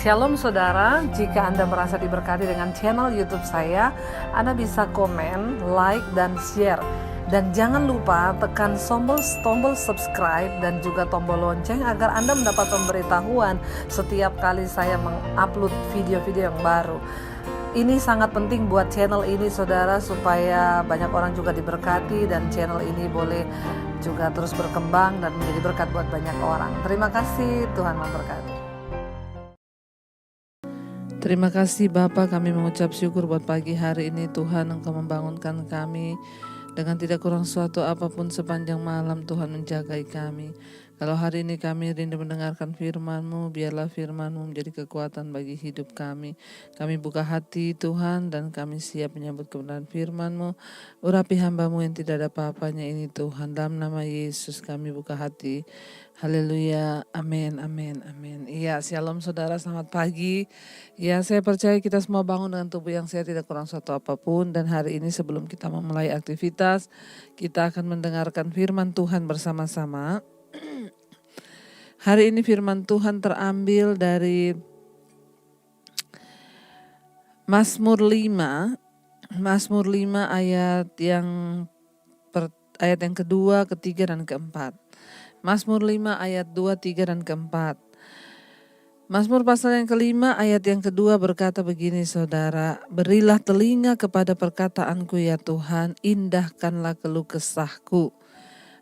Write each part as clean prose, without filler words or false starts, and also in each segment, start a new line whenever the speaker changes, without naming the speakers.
Shalom saudara, jika Anda merasa diberkati dengan channel YouTube saya, Anda bisa komen, like, dan share. Dan jangan lupa tekan tombol subscribe dan juga tombol lonceng agar Anda mendapat pemberitahuan setiap kali saya mengupload video-video yang baru. Ini sangat penting buat channel ini saudara, supaya banyak orang juga diberkati dan channel ini boleh juga terus berkembang dan menjadi berkat buat banyak orang. Terima kasih, Tuhan memberkati.
Terima kasih Bapa, kami mengucap syukur buat pagi hari ini. Tuhan, Engkau membangunkan kami dengan tidak kurang suatu apapun sepanjang malam. Tuhan menjagai kami. Kalau hari ini kami rindu mendengarkan firman-Mu, biarlah firman-Mu menjadi kekuatan bagi hidup kami. Kami buka hati Tuhan dan kami siap menyambut kebenaran firman-Mu. Urapi hamba-Mu yang tidak ada apa-apanya ini Tuhan. Dalam nama Yesus kami buka hati. Haleluya, amin, amin, amin. Iya, shalom saudara, selamat pagi. Ya, saya percaya kita semua bangun dengan tubuh yang sehat, tidak kurang suatu apapun. Dan hari ini sebelum kita memulai aktivitas, kita akan mendengarkan firman Tuhan bersama-sama. Hari ini firman Tuhan terambil dari Mazmur 5. Mazmur 5 ayat yang kedua, ketiga, dan keempat. Mazmur 5 ayat 2, 3, dan keempat. Mazmur pasal yang kelima ayat yang kedua berkata begini saudara, berilah telinga kepada perkataanku ya Tuhan, indahkanlah keluh kesahku.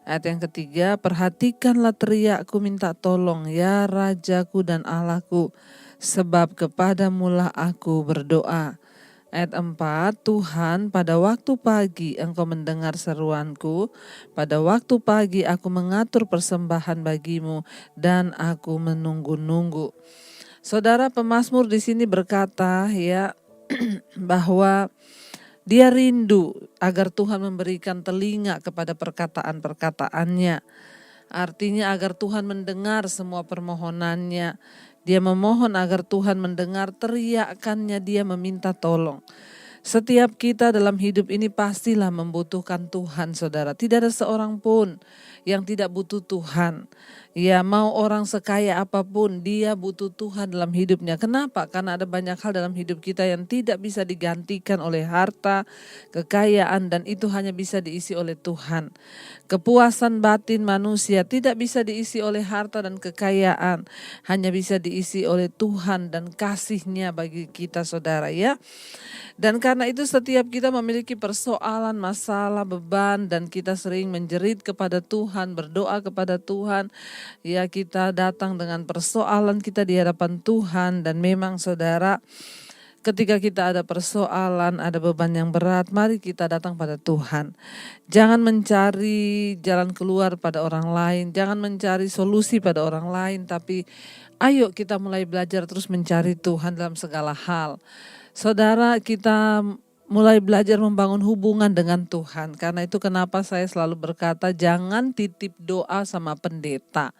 Ayat yang ketiga, perhatikanlah teriakku minta tolong ya Rajaku dan Allahku, sebab kepadamulah aku berdoa. Ayat 4, Tuhan pada waktu pagi Engkau mendengar seruanku, pada waktu pagi aku mengatur persembahan bagimu dan aku menunggu-nunggu. Saudara, pemazmur di sini berkata ya bahwa dia rindu agar Tuhan memberikan telinga kepada perkataan-perkataannya. Artinya agar Tuhan mendengar semua permohonannya. Dia memohon agar Tuhan mendengar teriakannya, dia meminta tolong. Setiap kita dalam hidup ini pastilah membutuhkan Tuhan saudara. Tidak ada seorang pun yang tidak butuh Tuhan. Ya, mau orang sekaya apapun, dia butuh Tuhan dalam hidupnya. Kenapa? Karena ada banyak hal dalam hidup kita yang tidak bisa digantikan oleh harta, kekayaan, dan itu hanya bisa diisi oleh Tuhan. Kepuasan batin manusia tidak bisa diisi oleh harta dan kekayaan, hanya bisa diisi oleh Tuhan dan kasih-Nya bagi kita saudara ya. Dan karena itu setiap kita memiliki persoalan, masalah, beban, dan kita sering menjerit kepada Tuhan, berdoa kepada Tuhan. Ya, kita datang dengan persoalan kita di hadapan Tuhan. Dan memang saudara, ketika kita ada persoalan, ada beban yang berat, mari kita datang pada Tuhan. Jangan mencari jalan keluar pada orang lain, jangan mencari solusi pada orang lain, tapi ayo kita mulai belajar terus mencari Tuhan dalam segala hal. Saudara, kita mulai belajar membangun hubungan dengan Tuhan. Karena itu kenapa saya selalu berkata jangan titip doa sama pendeta.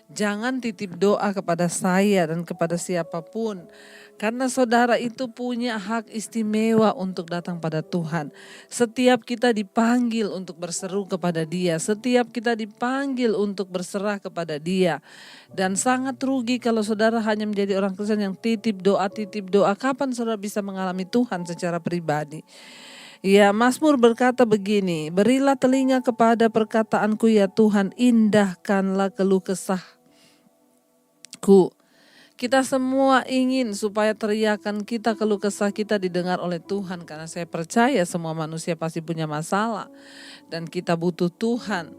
Jangan titip doa kepada saya dan kepada siapapun. Karena saudara itu punya hak istimewa untuk datang pada Tuhan. Setiap kita dipanggil untuk berseru kepada Dia. Setiap kita dipanggil untuk berserah kepada Dia. Dan sangat rugi kalau saudara hanya menjadi orang Kristen yang titip doa. Kapan saudara bisa mengalami Tuhan secara pribadi? Ya, Mazmur berkata begini, berilah telinga kepada perkataanku ya Tuhan, indahkanlah keluh kesahku. Kita semua ingin supaya teriakan kita, keluh kesah kita didengar oleh Tuhan. Karena saya percaya semua manusia pasti punya masalah. Dan kita butuh Tuhan.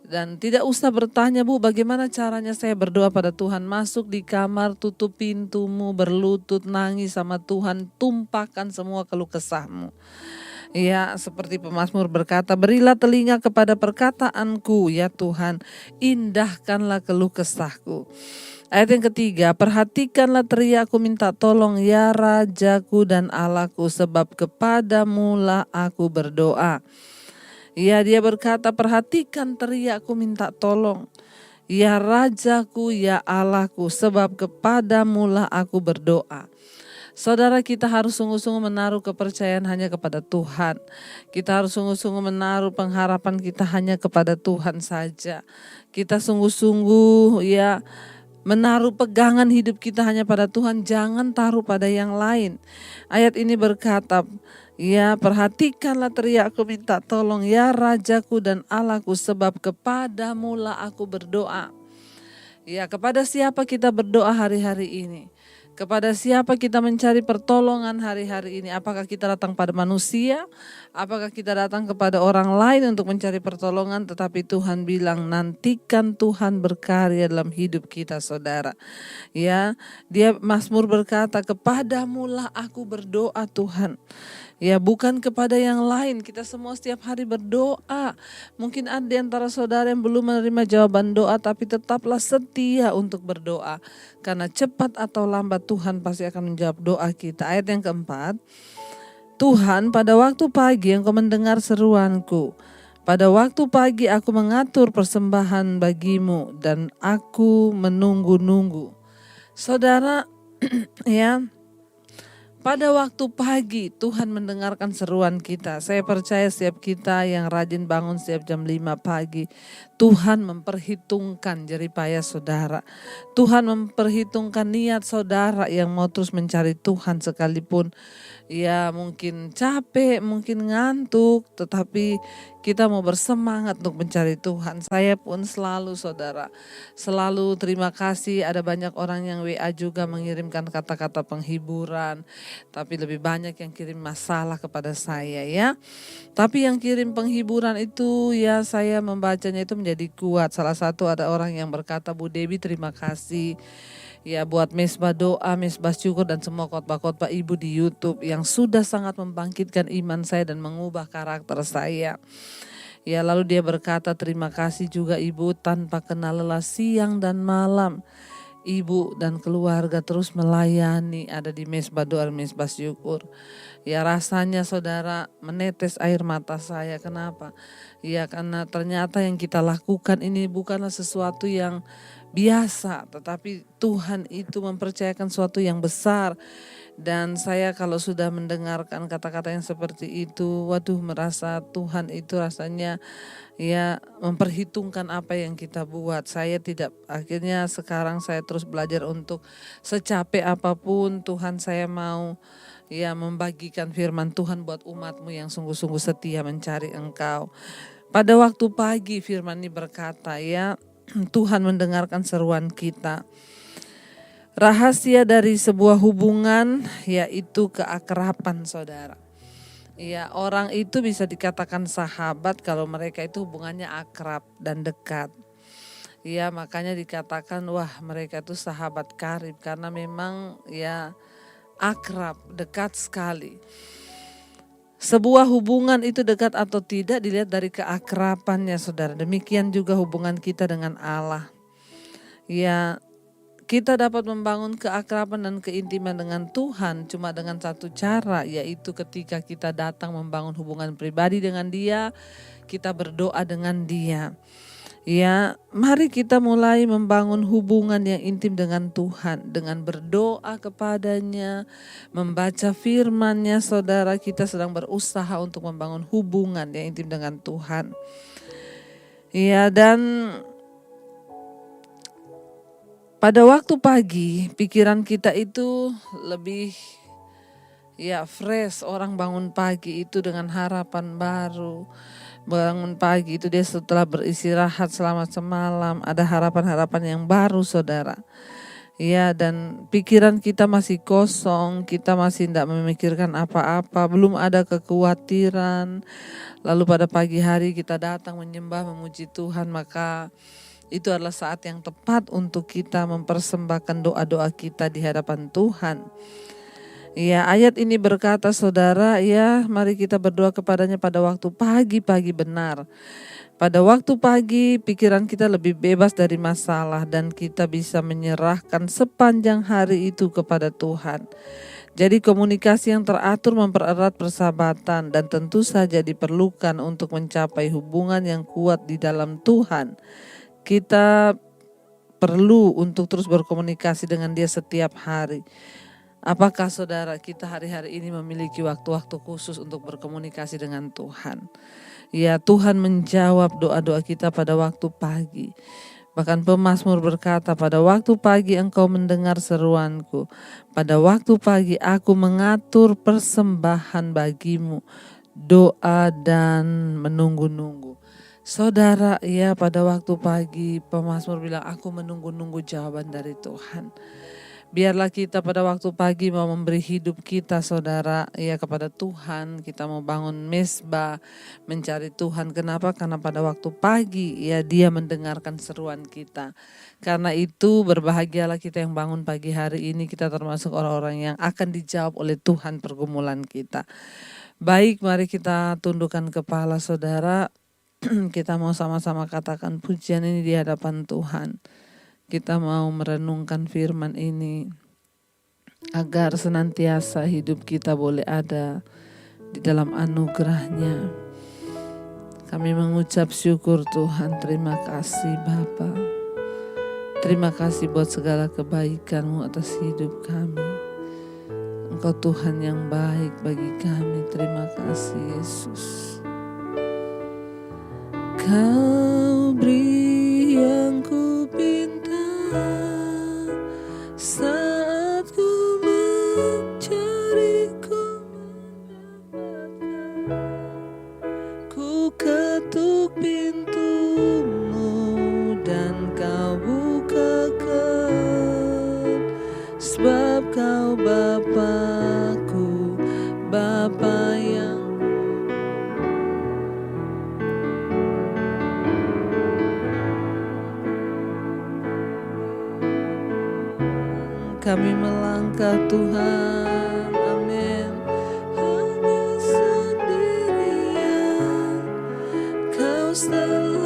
Dan tidak usah bertanya, Bu, bagaimana caranya saya berdoa pada Tuhan? Masuk di kamar, tutup pintumu, berlutut, nangis sama Tuhan. Tumpahkan semua keluh kesahmu. Ya, seperti pemazmur berkata, berilah telinga kepada perkataanku ya Tuhan, indahkanlah keluh kesahku. Ayat yang ketiga, perhatikanlah teriakku minta tolong ya Rajaku dan Allahku, sebab kepadamulah aku berdoa. Ya, dia berkata perhatikan teriakku minta tolong. Ya Rajaku ya Allahku, sebab kepadamulah aku berdoa. Saudara, kita harus sungguh-sungguh menaruh kepercayaan hanya kepada Tuhan. Kita harus sungguh-sungguh menaruh pengharapan kita hanya kepada Tuhan saja. Kita sungguh-sungguh ya menaruh pegangan hidup kita hanya pada Tuhan, jangan taruh pada yang lain. Ayat ini berkata, ya, perhatikanlah teriakku minta tolong, ya Rajaku dan Allahku, sebab kepadamu-lah aku berdoa. Ya, kepada siapa kita berdoa hari-hari ini? Kepada siapa kita mencari pertolongan hari-hari ini? Apakah kita datang pada manusia? Apakah kita datang kepada orang lain untuk mencari pertolongan? Tetapi Tuhan bilang, nantikan Tuhan berkarya dalam hidup kita, saudara. Ya, dia Mazmur berkata, kepadamu-lah aku berdoa Tuhan. Ya, bukan kepada yang lain. Kita semua setiap hari berdoa. Mungkin ada di antara saudara yang belum menerima jawaban doa, tapi tetaplah setia untuk berdoa. Karena cepat atau lambat Tuhan pasti akan menjawab doa kita. Ayat yang keempat, Tuhan, pada waktu pagi Engkau mendengar seruanku. Pada waktu pagi aku mengatur persembahan bagimu dan aku menunggu-nunggu. Saudara, ya, pada waktu pagi Tuhan mendengarkan seruan kita. Saya percaya setiap kita yang rajin bangun setiap jam 5 pagi, Tuhan memperhitungkan jeripaya saudara. Tuhan memperhitungkan niat saudara yang mau terus mencari Tuhan sekalipun ya mungkin capek, mungkin ngantuk, tetapi kita mau bersemangat untuk mencari Tuhan. Saya pun selalu saudara, selalu terima kasih, ada banyak orang yang WA juga mengirimkan kata-kata penghiburan, tapi lebih banyak yang kirim masalah kepada saya ya. Tapi yang kirim penghiburan itu ya saya membacanya itu menjadi kuat. Salah satu ada orang yang berkata, Bu Debbie terima kasih ya buat mesbah doa, mesbah syukur dan semua khotbah-khotbah Ibu di YouTube yang sudah sangat membangkitkan iman saya dan mengubah karakter saya. Ya, lalu dia berkata terima kasih juga Ibu, tanpa kenal lelah siang dan malam Ibu dan keluarga terus melayani ada di mesbah doa, mesbah syukur. Ya, rasanya saudara menetes air mata saya. Kenapa? Ya, karena ternyata yang kita lakukan ini bukanlah sesuatu yang biasa, tetapi Tuhan itu mempercayakan sesuatu yang besar. Dan saya kalau sudah mendengarkan kata-kata yang seperti itu, waduh, merasa Tuhan itu rasanya ya memperhitungkan apa yang kita buat. Saya tidak, akhirnya sekarang saya terus belajar untuk secapek apapun Tuhan saya mau ya membagikan firman Tuhan buat umatmu yang sungguh-sungguh setia mencari Engkau. Pada waktu pagi firman ini berkata ya, Tuhan mendengarkan seruan kita. Rahasia dari sebuah hubungan yaitu keakraban saudara. Ya, orang itu bisa dikatakan sahabat kalau mereka itu hubungannya akrab dan dekat. Ya, makanya dikatakan wah mereka itu sahabat karib karena memang ya akrab, dekat sekali. Sebuah hubungan itu dekat atau tidak dilihat dari keakrabannya saudara. Demikian juga hubungan kita dengan Allah. Ya, kita dapat membangun keakraban dan keintiman dengan Tuhan cuma dengan satu cara, yaitu ketika kita datang membangun hubungan pribadi dengan Dia, kita berdoa dengan Dia. Ya, mari kita mulai membangun hubungan yang intim dengan Tuhan dengan berdoa kepadanya, membaca firman-Nya. Saudara, kita sedang berusaha untuk membangun hubungan yang intim dengan Tuhan. Ya, dan pada waktu pagi, pikiran kita itu lebih ya fresh. Orang bangun pagi itu dengan harapan baru. Bangun pagi itu dia setelah beristirahat selama semalam, ada harapan-harapan yang baru saudara. Ya, dan pikiran kita masih kosong, kita masih tidak memikirkan apa-apa, belum ada kekhawatiran. Lalu pada pagi hari kita datang menyembah, memuji Tuhan, maka itu adalah saat yang tepat untuk kita mempersembahkan doa-doa kita di hadapan Tuhan. Ya, ayat ini berkata saudara, ya mari kita berdoa kepadanya pada waktu pagi-pagi benar. Pada waktu pagi pikiran kita lebih bebas dari masalah dan kita bisa menyerahkan sepanjang hari itu kepada Tuhan. Jadi komunikasi yang teratur mempererat persahabatan dan tentu saja diperlukan untuk mencapai hubungan yang kuat di dalam Tuhan. Kita perlu untuk terus berkomunikasi dengan Dia setiap hari. Apakah saudara kita hari-hari ini memiliki waktu-waktu khusus untuk berkomunikasi dengan Tuhan? Ya, Tuhan menjawab doa-doa kita pada waktu pagi. Bahkan pemazmur berkata, pada waktu pagi engkau mendengar seruanku. Pada waktu pagi aku mengatur persembahan bagimu, doa dan menunggu-nunggu. Saudara, ya pada waktu pagi pemazmur bilang, aku menunggu-nunggu jawaban dari Tuhan. Biarlah kita pada waktu pagi mau memberi hidup kita saudara ya kepada Tuhan. Kita mau bangun mesbah mencari Tuhan. Kenapa? Karena pada waktu pagi ya Dia mendengarkan seruan kita. Karena itu berbahagialah kita yang bangun pagi hari ini. Kita termasuk orang-orang yang akan dijawab oleh Tuhan pergumulan kita. Baik, mari kita tundukkan kepala saudara. Kita mau sama-sama katakan pujian ini di hadapan Tuhan. Kita mau merenungkan firman ini agar senantiasa hidup kita boleh ada di dalam anugerah-Nya. Kami mengucap syukur Tuhan, terima kasih Bapa. Terima kasih buat segala kebaikan-Mu atas hidup kami. Engkau Tuhan yang baik bagi kami, terima kasih Yesus. Kau beri yang ku pinta saat ku mencari, ku mendapatkan. Ku ketuk pintu-Mu dan Kau bukakan, sebab Kau Bapa-Ku, Bapa yang kami melangkah Tuhan, amin. Hanya sendirian Kau selalu.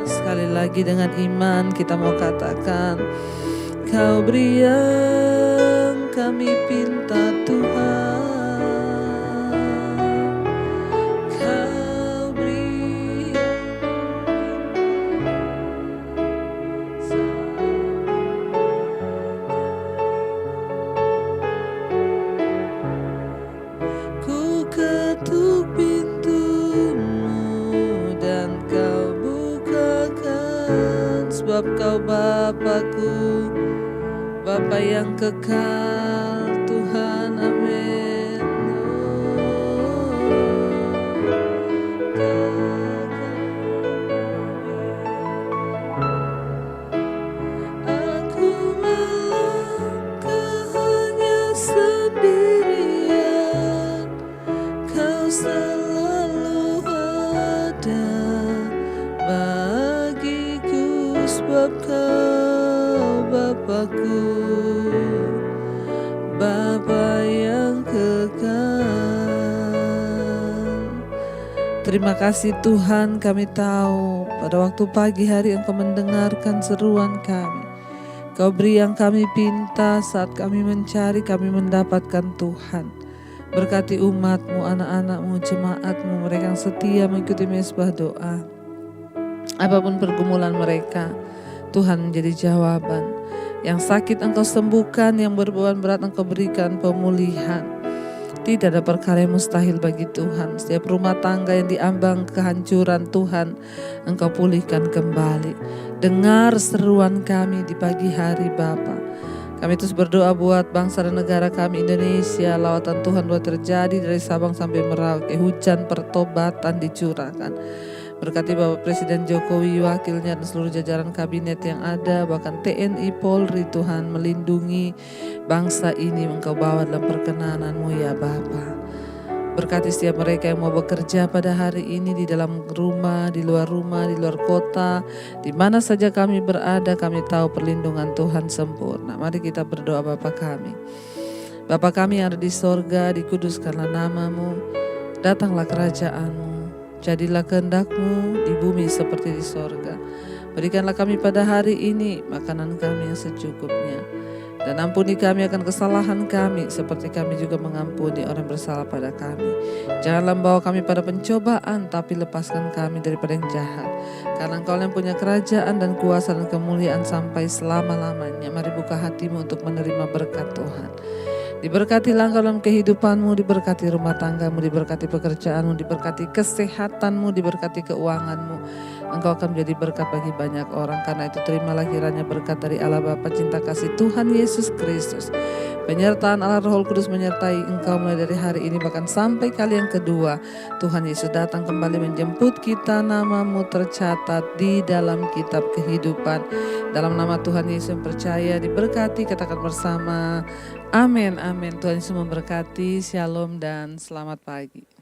Sekali lagi dengan iman kita mau katakan, Kau beri yang kami pinta Tuhan. Sebab Kau Bapa-Ku, Bapa yang kekal, Tuhan, amin. Aku melangkah hanya sendirian, Kau selalu ada bagiku, sebab Kau Bapa-Ku, Bapa yang kekal. Terima kasih Tuhan, kami tahu pada waktu pagi hari Engkau mendengarkan seruan kami. Kau beri yang kami pinta saat kami mencari, kami mendapatkan Tuhan. Berkati umat-Mu, anak-anak-Mu, jemaat-Mu, mereka yang setia mengikuti mesbah doa. Apapun pergumulan mereka, Tuhan menjadi jawaban. Yang sakit Engkau sembuhkan, yang berbeban berat Engkau berikan pemulihan. Tidak ada perkara yang mustahil bagi Tuhan. Setiap rumah tangga yang diambang kehancuran, Tuhan Engkau pulihkan kembali. Dengar seruan kami di pagi hari Bapa. Kami terus berdoa buat bangsa dan negara kami Indonesia. Lawatan Tuhan buat terjadi dari Sabang sampai Merauke. Hujan pertobatan dicurahkan. Berkati Bapak Presiden Jokowi, wakilnya dan seluruh jajaran kabinet yang ada, bahkan TNI, Polri, Tuhan melindungi bangsa ini. Engkau bawa dalam perkenanan-Mu ya Bapa. Berkati setiap mereka yang mau bekerja pada hari ini di dalam rumah, di luar kota, di mana saja kami berada, kami tahu perlindungan Tuhan sempurna. Mari kita berdoa Bapa kami. Bapa kami yang ada di sorga, dikuduskanlah nama-Mu, datanglah kerajaan-Mu. Jadilah kehendak-Mu di bumi seperti di sorga. Berikanlah kami pada hari ini makanan kami yang secukupnya. Dan ampuni kami akan kesalahan kami seperti kami juga mengampuni orang bersalah pada kami. Janganlah membawa kami pada pencobaan, tapi lepaskan kami daripada yang jahat. Karena Engkau yang punya kerajaan dan kuasa dan kemuliaan sampai selama-lamanya. Mari buka hatimu untuk menerima berkat Tuhan. Diberkatilah engkau dalam kehidupanmu, diberkati rumah tanggamu, diberkati pekerjaanmu, diberkati kesehatanmu, diberkati keuanganmu. Engkau akan menjadi berkat bagi banyak orang. Karena itu terimalah kiranya berkat dari Allah Bapa, cinta kasih Tuhan Yesus Kristus, penyertaan Allah Roh Kudus menyertai engkau mulai dari hari ini bahkan sampai kali yang kedua. Tuhan Yesus datang kembali menjemput kita, namamu tercatat di dalam kitab kehidupan. Dalam nama Tuhan Yesus yang percaya, diberkati, katakan bersama, amin, amin. Tuhan Yesus memberkati, shalom dan selamat pagi.